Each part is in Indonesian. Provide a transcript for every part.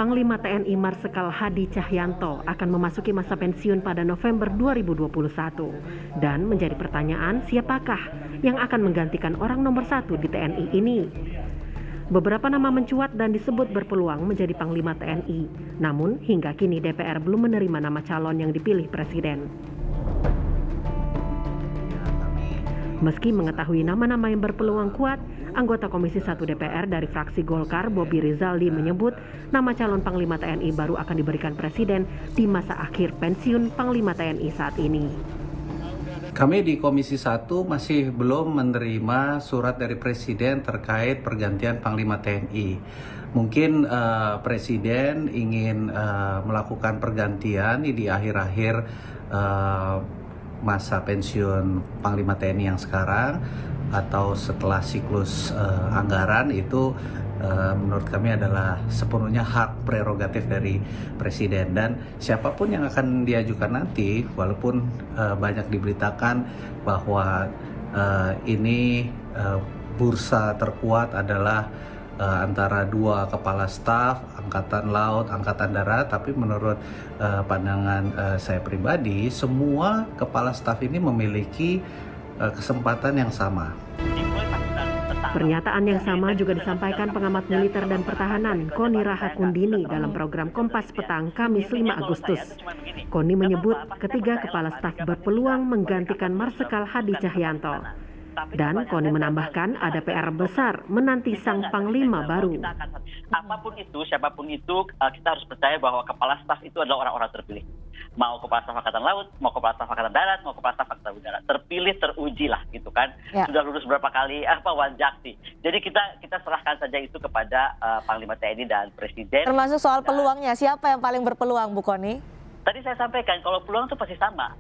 Panglima TNI Marsikal Hadi Cahyanto akan memasuki masa pensiun pada November 2021. Dan menjadi pertanyaan, siapakah yang akan menggantikan orang nomor 1 di TNI ini? Beberapa nama mencuat dan disebut berpeluang menjadi Panglima TNI. Namun hingga kini DPR belum menerima nama calon yang dipilih Presiden. Meski mengetahui nama-nama yang berpeluang kuat, anggota Komisi 1 DPR dari fraksi Golkar, Bobi Rizaldi menyebut nama calon Panglima TNI baru akan diberikan Presiden di masa akhir pensiun Panglima TNI saat ini. Kami di Komisi 1 masih belum menerima surat dari Presiden terkait pergantian Panglima TNI. Mungkin Presiden ingin melakukan pergantian di akhir-akhir masa pensiun Panglima TNI yang sekarang atau setelah siklus anggaran itu menurut kami adalah sepenuhnya hak prerogatif dari Presiden, dan siapapun yang akan diajukan nanti walaupun banyak diberitakan bahwa ini bursa terkuat adalah antara dua kepala staf, Angkatan Laut, Angkatan Darat, tapi menurut pandangan saya pribadi, semua kepala staf ini memiliki kesempatan yang sama. Pernyataan yang sama juga disampaikan pengamat militer dan pertahanan Koni Rahakundini dalam program Kompas Petang Kamis 5 Agustus. Koni menyebut ketiga kepala staf berpeluang menggantikan Marsikal Hadi Cahyanto. Dan Koni menambahkan ada PR besar menanti sang Panglima baru. Apapun itu, siapapun itu, kita harus percaya bahwa kepala staf itu adalah orang-orang terpilih. Mau kepala staf Angkatan Laut, mau kepala staf Angkatan Darat, mau kepala staf Angkatan Udara. Terpilih, teruji lah gitu kan. Ya. Sudah lulus berapa kali Wanjakti. Jadi kita serahkan saja itu kepada Panglima TNI dan Presiden. Termasuk soal peluangnya, siapa yang paling berpeluang, Bu Koni? Tadi saya sampaikan kalau peluang itu pasti sama.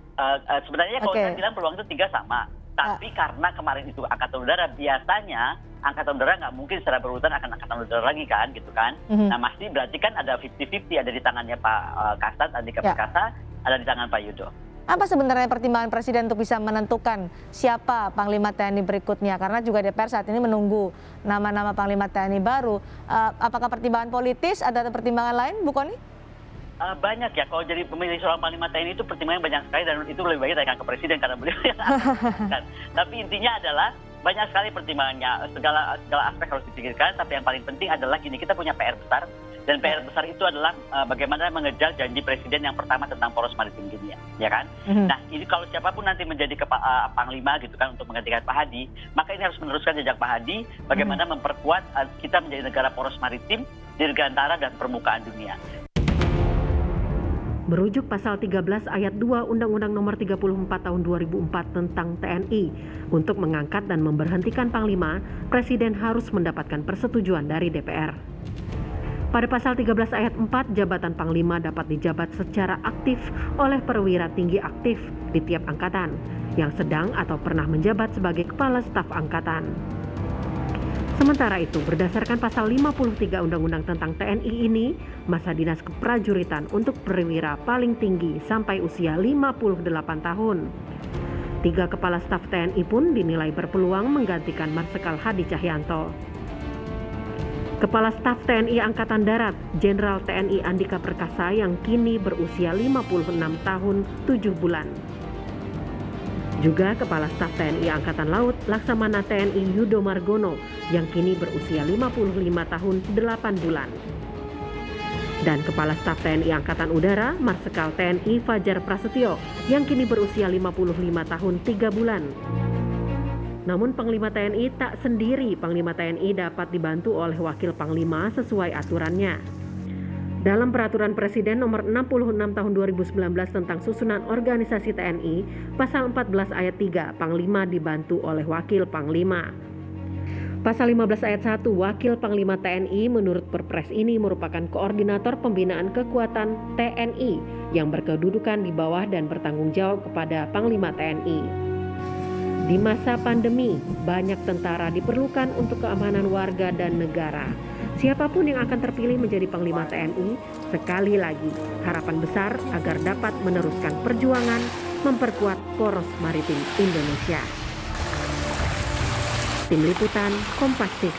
Sebenarnya kalau saya bilang peluang itu 3 sama. Tapi karena kemarin itu Angkatan Udara, biasanya Angkatan Udara nggak mungkin secara berurutan akan Angkatan Udara lagi kan, gitu kan. Nah masih berarti kan ada 50-50, ada di tangannya Pak Kasat, Andika Perkasa, ada di tangan Pak Yudo. Apa sebenarnya pertimbangan Presiden untuk bisa menentukan siapa Panglima TNI berikutnya? Karena juga DPR saat ini menunggu nama-nama Panglima TNI baru. Apakah pertimbangan politis, ada pertimbangan lain, Bu Koni? Banyak ya, kalau jadi pemilih seorang Panglima TNI itu pertimbangan banyak sekali, dan itu lebih baik ditanyakan ke Presiden karena beliau yang kan. Tapi intinya adalah banyak sekali pertimbangannya, segala aspek harus dipikirkan, tapi yang paling penting adalah gini, kita punya PR besar, dan PR besar itu adalah bagaimana mengejar janji Presiden yang pertama tentang poros maritim dunia, ya kan? Nah ini kalau siapapun nanti menjadi Panglima gitu kan untuk menggantikan Pak Hadi, maka ini harus meneruskan jejak Pak Hadi, bagaimana memperkuat kita menjadi negara poros maritim, dirgantara dan permukaan dunia. Merujuk pasal 13 ayat 2 Undang-Undang Nomor 34 Tahun 2004 tentang TNI, untuk mengangkat dan memberhentikan Panglima, Presiden harus mendapatkan persetujuan dari DPR. Pada pasal 13 ayat 4, jabatan Panglima dapat dijabat secara aktif oleh perwira tinggi aktif di tiap angkatan, yang sedang atau pernah menjabat sebagai Kepala Staf Angkatan. Sementara itu, berdasarkan pasal 53 Undang-Undang tentang TNI ini, masa dinas keprajuritan untuk perwira paling tinggi sampai usia 58 tahun. 3 kepala staf TNI pun dinilai berpeluang menggantikan Marsikal Hadi Cahyanto. Kepala Staf TNI Angkatan Darat, Jenderal TNI Andika Perkasa yang kini berusia 56 tahun 7 bulan. Juga Kepala Staf TNI Angkatan Laut, Laksamana TNI Yudo Margono yang kini berusia 55 tahun 8 bulan. Dan Kepala Staf TNI Angkatan Udara, Marsikal TNI Fajar Prasetyo yang kini berusia 55 tahun 3 bulan. Namun Panglima TNI tak sendiri, Panglima TNI dapat dibantu oleh Wakil Panglima sesuai aturannya. Dalam Peraturan Presiden Nomor 66 Tahun 2019 tentang Susunan Organisasi TNI, Pasal 14 ayat 3, Panglima dibantu oleh Wakil Panglima. Pasal 15 ayat 1, Wakil Panglima TNI menurut Perpres ini merupakan koordinator pembinaan kekuatan TNI yang berkedudukan di bawah dan bertanggung jawab kepada Panglima TNI. Di masa pandemi, banyak tentara diperlukan untuk keamanan warga dan negara. Siapapun yang akan terpilih menjadi Panglima TNI, sekali lagi harapan besar agar dapat meneruskan perjuangan memperkuat poros maritim Indonesia. Tim Liputan, Kompas TV.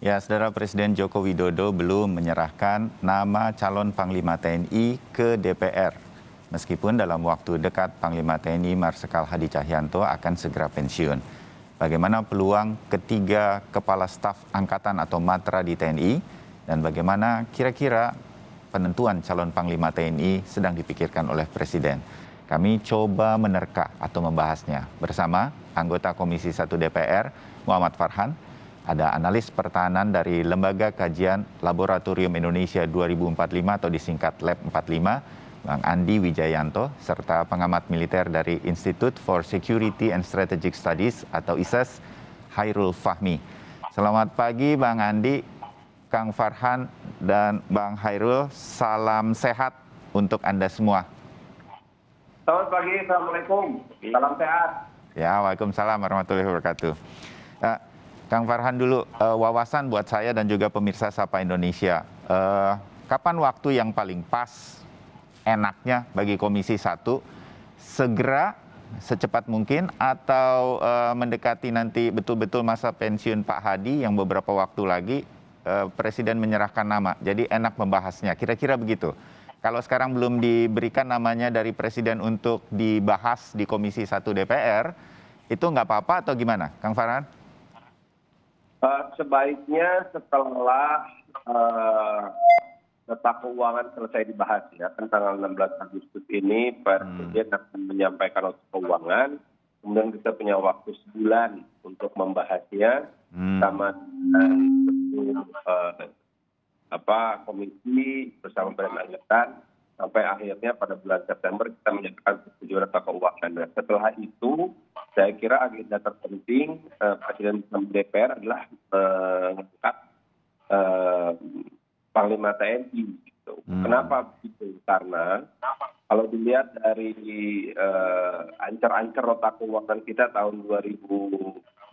Ya, Saudara, Presiden Joko Widodo belum menyerahkan nama calon Panglima TNI ke DPR. Meskipun dalam waktu dekat Panglima TNI Marsikal Hadi Cahyanto akan segera pensiun. Bagaimana peluang ketiga kepala staf angkatan atau matra di TNI dan bagaimana kira-kira penentuan calon Panglima TNI sedang dipikirkan oleh Presiden. Kami coba menerka atau membahasnya bersama anggota Komisi 1 DPR Muhammad Farhan, ada analis pertahanan dari Lembaga Kajian Laboratorium Indonesia 2045 atau disingkat LAB 45, Bang Andi Wijayanto, serta pengamat militer dari Institute for Security and Strategic Studies atau ISES, Hairul Fahmi. Selamat pagi Bang Andi, Kang Farhan, dan Bang Hairul. Salam sehat untuk Anda semua. Selamat pagi, Assalamualaikum. Salam sehat. Ya, Waalaikumsalam warahmatullahi wabarakatuh. Kang Farhan dulu, wawasan buat saya dan juga pemirsa Sapa Indonesia. Kapan waktu yang paling pas, enaknya bagi Komisi 1 segera secepat mungkin atau mendekati nanti betul-betul masa pensiun Pak Hadi yang beberapa waktu lagi Presiden menyerahkan nama. Jadi enak membahasnya, kira-kira begitu. Kalau sekarang belum diberikan namanya dari Presiden untuk dibahas di Komisi 1 DPR, itu nggak apa-apa atau gimana, Kang Farhan? Sebaiknya setelah nota keuangan selesai dibahas ya, kan tanggal 16 Agustus ini Presiden akan menyampaikan nota keuangan, kemudian kita punya waktu sebulan untuk membahasnya sama dengan komisi bersama Badan Anggaran sampai akhirnya pada bulan September kita menyatakan persetujuan nota keuangan. Nah, setelah itu saya kira agenda terpenting Presiden DPR adalah mengangkat Panglima TNI. Gitu. Kenapa begitu? Karena kalau dilihat dari ancar-ancar nota keuangan kita tahun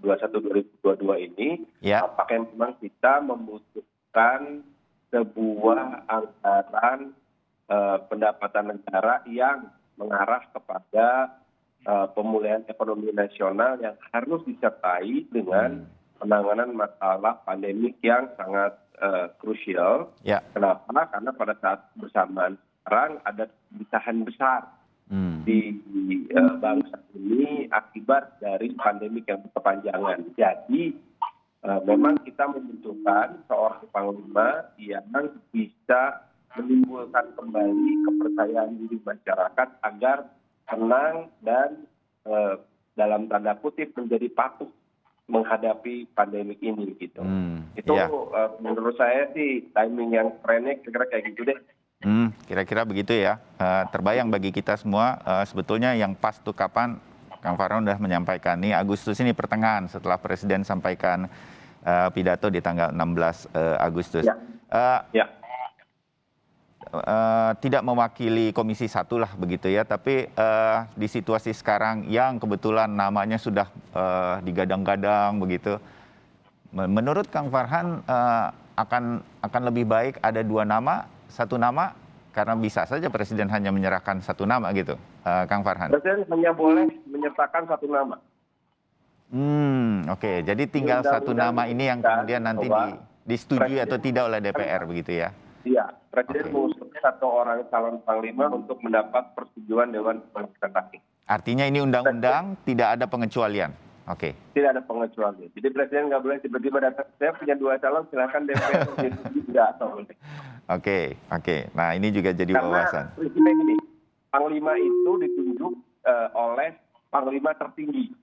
2021-2022 ini, apakah memang kita membutuhkan sebuah anggaran pendapatan negara yang mengarah kepada pemulihan ekonomi nasional yang harus disertai dengan penanganan masalah pandemik yang sangat krusial. Kenapa? Karena pada saat bersamaan sekarang ada kesusahan besar di bangsa ini akibat dari pandemik yang berkepanjangan. Jadi memang kita membutuhkan seorang panglima yang bisa menimbulkan kembali kepercayaan diri masyarakat agar tenang dan dalam tanda kutip menjadi patuh menghadapi pandemik ini gitu. Itu menurut saya sih timing yang kerennya kira-kira kayak gitu deh. Kira-kira begitu ya. Terbayang bagi kita semua sebetulnya yang pas tuh kapan Kang Farhan sudah menyampaikan nih Agustus ini pertengahan setelah Presiden sampaikan pidato di tanggal 16 Agustus. Tidak mewakili Komisi 1 lah begitu ya, tapi di situasi sekarang yang kebetulan namanya sudah digadang-gadang begitu, menurut Kang Farhan akan lebih baik ada dua nama, satu nama, karena bisa saja Presiden hanya menyerahkan satu nama gitu, Kang Farhan. Presiden hanya boleh menyertakan satu nama. Oke. Jadi tinggal satu nama ini yang kemudian nanti disetujui atau tidak oleh DPR begitu ya? Iya, Presiden mengusulkan satu orang calon panglima untuk mendapat persetujuan Dewan Perwakilan Rakyat. Artinya ini undang-undang tidak ada pengecualian? Oke. Tidak ada pengecualian. Jadi Presiden nggak boleh tiba-tiba datang, saya punya dua calon, silakan DPR tidak atau boleh. Oke. Nah ini juga jadi wawasan. Karena prinsipnya gini, panglima itu ditunjuk oleh panglima tertinggi.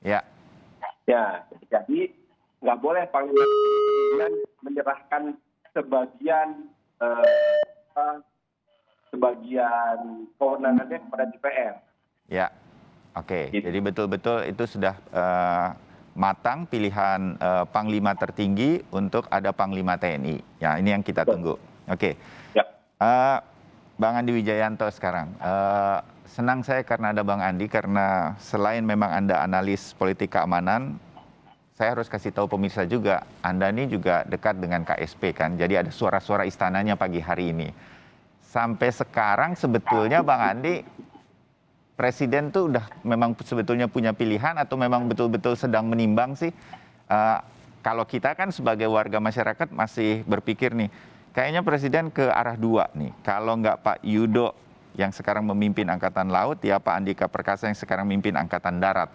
Ya, jadi nggak boleh panglima menyerahkan sebagian kewenangannya kepada DPR. Ya, oke. Jadi betul-betul itu sudah matang pilihan Panglima tertinggi untuk ada Panglima TNI. Ya, ini yang kita tunggu. Oke. Ya. Bang Andi Wijayanto sekarang. Senang saya karena ada Bang Andi, karena selain memang Anda analis politik keamanan, saya harus kasih tahu pemirsa juga, Anda ini juga dekat dengan KSP kan, jadi ada suara-suara istananya pagi hari ini. Sampai sekarang sebetulnya Bang Andi, Presiden tuh udah memang sebetulnya punya pilihan atau memang betul-betul sedang menimbang sih? kalau kita kan sebagai warga masyarakat masih berpikir nih, kayaknya Presiden ke arah dua nih. Kalau nggak Pak Yudo yang sekarang memimpin Angkatan Laut, ya Pak Andika Perkasa yang sekarang memimpin Angkatan Darat.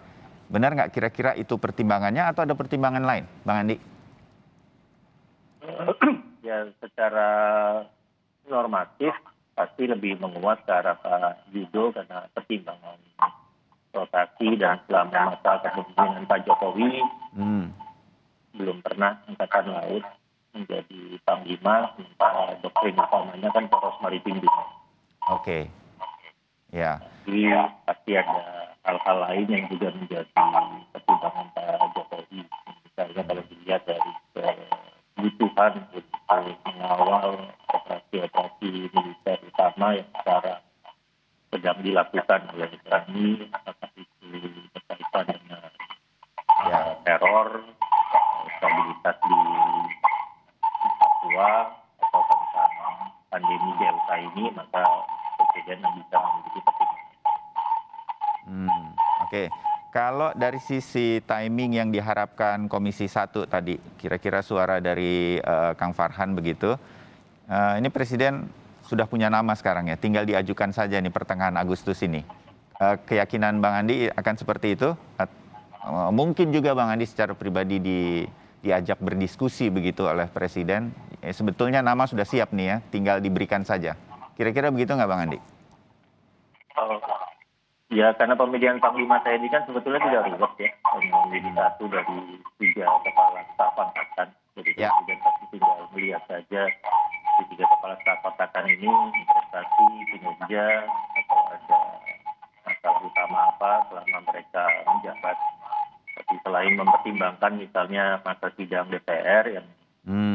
Benar nggak kira-kira itu pertimbangannya atau ada pertimbangan lain, Bang Andi? Ya secara normatif pasti lebih menguat ke arah Pak Yudo karena pertimbangan rotasi dan selama masa kepemimpinan Pak Jokowi belum pernah Angkatan Laut menjadi panglima, sementara doktrin utamanya kan poros maritim dunia. Oke, ya. Jadi pasti ada hal-hal lain yang juga menjadi pertimbangan Pak Jokowi. Misalnya kalau dilihat dari kebutuhan untuk mengawal operasi-operasi militer utama yang sekarang sedang dilakukan oleh kami, apakah itu berkaitan dengan teror, stabilitas di Papua, atau tentang pandemi Delta ini, maka Presiden bisa memiliki pertimbangan. Oke. Kalau dari sisi timing yang diharapkan Komisi 1 tadi, kira-kira suara dari Kang Farhan begitu, ini Presiden sudah punya nama sekarang ya, tinggal diajukan saja nih pertengahan Agustus ini. Keyakinan Bang Andi akan seperti itu? Mungkin juga Bang Andi secara pribadi diajak berdiskusi begitu oleh Presiden. Sebetulnya nama sudah siap nih ya, tinggal diberikan saja. Kira-kira begitu nggak Bang Andi? Ya, karena pemilihan Panglima TNI kan sebetulnya tidak ribet ya. Menjadi satu dari 3 kepala staf angkatan. Jadi Presiden pasti tinggal melihat saja di 3 kepala staf angkatan ini investasi, kinerja, atau ada masalah utama apa selama mereka menjabat. Tapi selain mempertimbangkan misalnya masa sidang DPR yang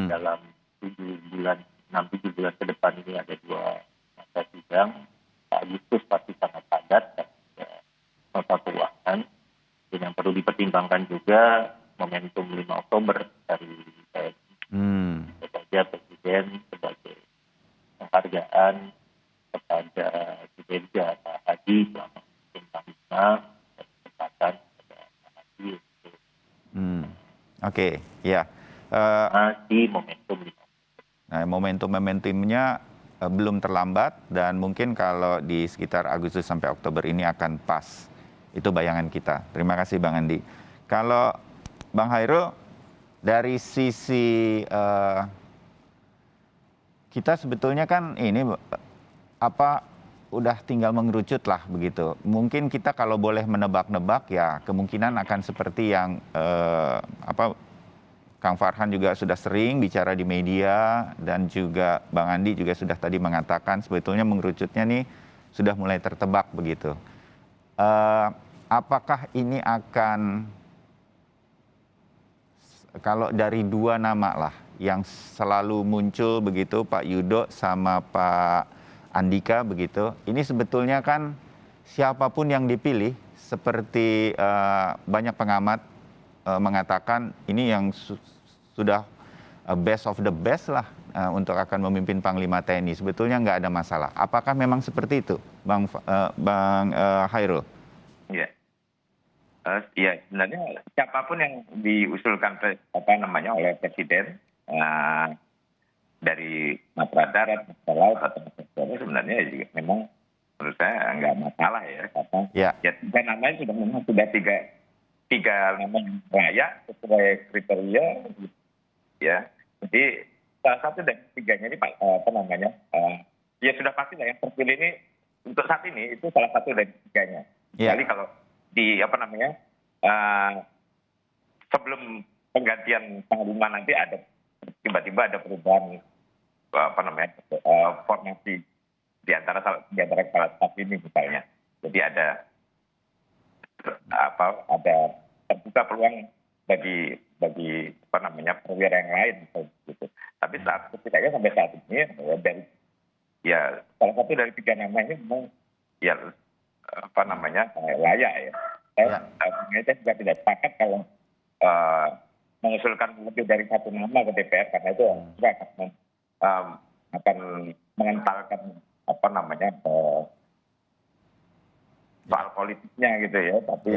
dalam 6-7 bulan ke depan ini ada 2 masa sidang, Agustus pasti sangat padat. Nota keuangan, dan yang perlu dipertimbangkan juga momentum 5 Oktober dari TNI. Saja Presiden sebagai penghargaan kepada kinerja Pak Hadi selama musim Panglima dan kesempatan kepada Pak Hadi. Oke, ya. Masih momentum 5 Oktober. Nah, momentumnya belum terlambat dan mungkin kalau di sekitar Agustus sampai Oktober ini akan pas. Itu bayangan kita. Terima kasih Bang Andi. Kalau Bang Hairul, dari sisi kita sebetulnya kan ini udah tinggal mengerucut lah begitu. Mungkin kita kalau boleh menebak-nebak ya kemungkinan akan seperti yang Kang Farhan juga sudah sering bicara di media dan juga Bang Andi juga sudah tadi mengatakan sebetulnya mengerucutnya nih sudah mulai tertebak begitu. Apakah ini akan, kalau dari 2 nama lah yang selalu muncul begitu, Pak Yudo sama Pak Andika begitu, ini sebetulnya kan siapapun yang dipilih seperti banyak pengamat mengatakan ini yang sudah best of the best lah untuk akan memimpin Panglima TNI. Sebetulnya nggak ada masalah. Apakah memang seperti itu, Bang Hairul? Ya, sebenarnya siapapun yang diusulkan oleh Presiden dari Matra Darat, Matra Laut atau Matra sebenarnya juga memang menurut saya nggak masalah ya, karena ya 3 namanya sudah 3 nama yang layak sesuai kriteria, ya. Jadi salah satu dari 3-nya ini ya sudah pasti lah yang terpilih ini untuk saat ini itu salah satu dari 3-nya. Kecuali kalau di sebelum penggantian panglima nanti ada tiba-tiba ada perubahan formasi di antara kepala staf ini misalnya. Jadi ada terbuka peluang bagi perwira yang lain gitu. Tapi setidaknya sampai saat ini dari salah satu dari 3 nama ini memang layak ya. Saya juga tidak sepakat kalau mengusulkan lebih dari 1 nama ke DPR karena itu akan mengentalkan soal politiknya gitu ya. Tapi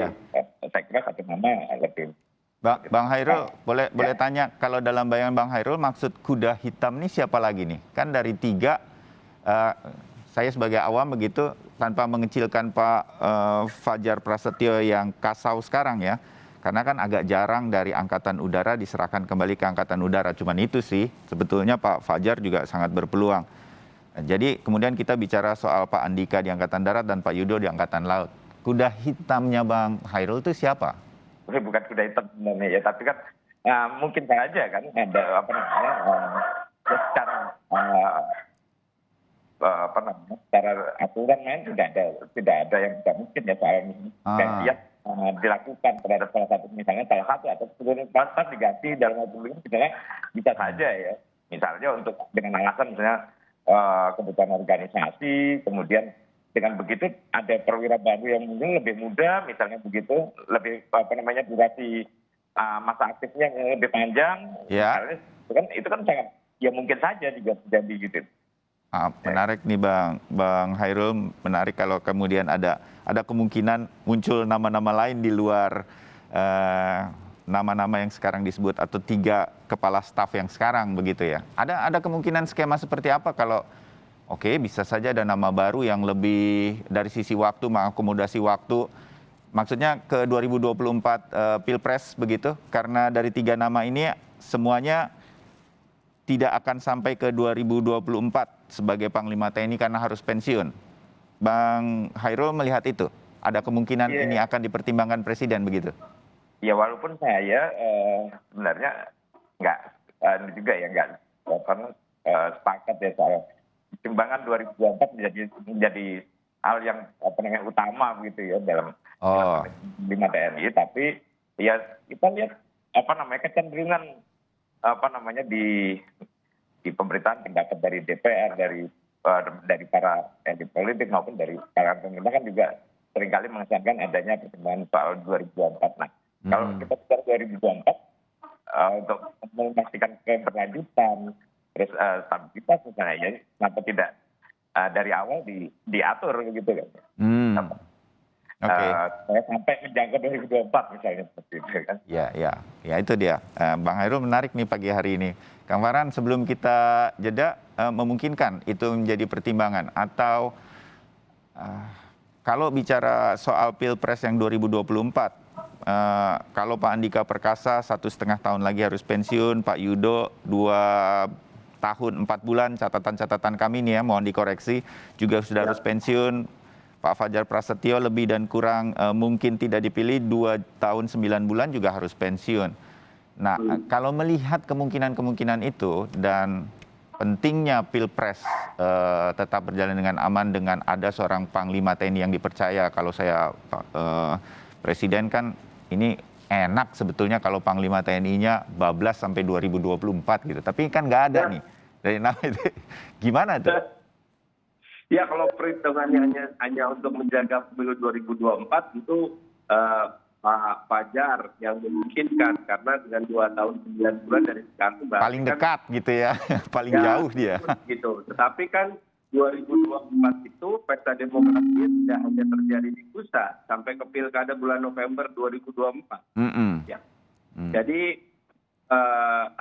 saya kira 1 nama lebih Bang Hairul, boleh tanya, kalau dalam bayangan Bang Hairul, maksud kuda hitam ini siapa lagi nih? Kan dari 3, saya sebagai awam begitu, tanpa mengecilkan Pak Fajar Prasetyo yang kasau sekarang ya, karena kan agak jarang dari Angkatan Udara diserahkan kembali ke Angkatan Udara. Cuman itu sih, sebetulnya Pak Fajar juga sangat berpeluang. Jadi kemudian kita bicara soal Pak Andika di Angkatan Darat dan Pak Yudo di Angkatan Laut. Kuda hitamnya Bang Hairul itu siapa? Bukan kuda hitam sebenarnya ya, tapi kan mungkin saja kan ada secara aturan main tidak ada yang tidak mungkin ya soal gantian dilakukan terhadap salah satu atau seluruh pasal diganti dalam waktu misalnya bisa saja ya, misalnya untuk dengan alasan misalnya kebutuhan organisasi, kemudian dengan begitu ada perwira baru yang mungkin lebih muda, misalnya begitu, lebih durasi masa aktifnya yang lebih panjang, misalnya, itu kan sangat ya mungkin saja juga terjadi gitu. Menarik nih Bang Hairul, menarik kalau kemudian ada kemungkinan muncul nama-nama lain di luar nama-nama yang sekarang disebut atau 3 kepala staf yang sekarang begitu ya. Ada kemungkinan skema seperti apa kalau bisa saja ada nama baru yang lebih dari sisi waktu, mengakomodasi waktu. Maksudnya ke 2024 Pilpres begitu, karena dari 3 nama ini semuanya tidak akan sampai ke 2024 sebagai Panglima TNI karena harus pensiun. Bang Hairul melihat itu, ada kemungkinan ini akan dipertimbangkan Presiden begitu? Ya walaupun saya sebenarnya nggak sepakat ya soal pertimbangan 2024 menjadi hal yang utama begitu ya dalam Panglima TNI, tapi ya kita lihat kecenderungan di pemerintahan, pendapat dari DPR, dari para elit politik maupun dari para pemerintah kan juga seringkali mengesankan adanya pertimbangan soal 2024. Nah, kalau kita bicara 2024 untuk memastikan keberlanjutan terus stabilitas misalnya ya, kenapa tidak dari awal diatur gitu kan? Sampai menjangkau 2024 misalnya seperti itu kan? Ya itu dia. Bang Hairul menarik nih pagi hari ini. Kang Farhan, sebelum kita jeda, memungkinkan itu menjadi pertimbangan atau kalau bicara soal Pilpres yang 2024, kalau Pak Andika Perkasa 1,5 tahun lagi harus pensiun, Pak Yudo 2 tahun 4 bulan, catatan kami nih ya, mohon dikoreksi, juga sudah harus pensiun. Pak Fajar Prasetyo lebih dan kurang mungkin tidak dipilih, 2 tahun 9 bulan juga harus pensiun. Nah, kalau melihat kemungkinan itu dan pentingnya Pilpres tetap berjalan dengan aman dengan ada seorang Panglima TNI yang dipercaya, kalau saya Presiden kan ini enak sebetulnya kalau Panglima TNI-nya bablas sampai 2024 gitu. Tapi kan nggak ada nih dari nama itu. Gimana tuh? Ya kalau perhitungannya hanya untuk menjaga pemilu 2024 itu Pak Fajar yang memungkinkan karena dengan 2 tahun 9 bulan dari sekarang paling dekat kan, gitu ya, paling jauh dia. Gitu. Tetapi kan 2024 itu pesta demokrasi tidak hanya terjadi di pusat sampai ke pilkada bulan November 2024. Jadi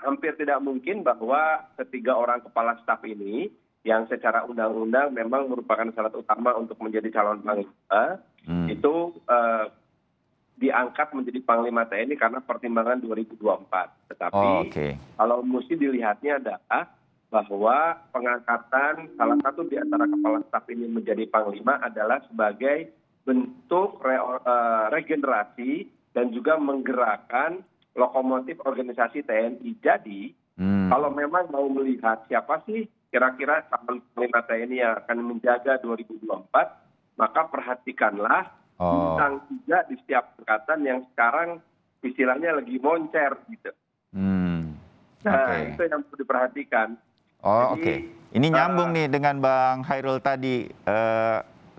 hampir tidak mungkin bahwa ketiga orang kepala staf ini yang secara undang-undang memang merupakan syarat utama untuk menjadi calon panglima itu diangkat menjadi Panglima TNI karena pertimbangan 2024. Tetapi kalau mesti dilihatnya adalah bahwa pengangkatan salah satu di antara kepala staf ini menjadi Panglima adalah sebagai bentuk regenerasi dan juga menggerakkan lokomotif organisasi TNI. Jadi kalau memang mau melihat siapa sih kira-kira calon Panglima TNI yang akan menjaga 2024, maka perhatikanlah bintang 3 di setiap angkatan yang sekarang istilahnya lagi moncer gitu. Itu yang perlu diperhatikan. Ini nyambung nih dengan Bang Hairul tadi,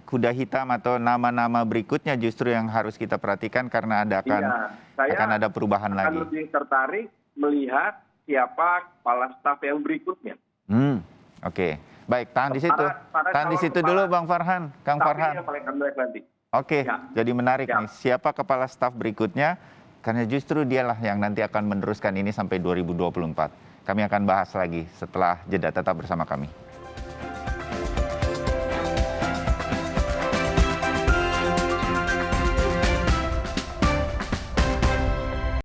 kuda hitam atau nama-nama berikutnya justru yang harus kita perhatikan karena akan ada perubahan lagi. Saya akan lebih tertarik melihat siapa kepala staf yang berikutnya. Baik, tahan di situ dulu Bang Farhan, Kang Farhan. Jadi menarik nih, siapa kepala staf berikutnya Karena justru dialah yang nanti akan meneruskan ini sampai 2024. Kami akan bahas lagi setelah jeda, tetap bersama kami.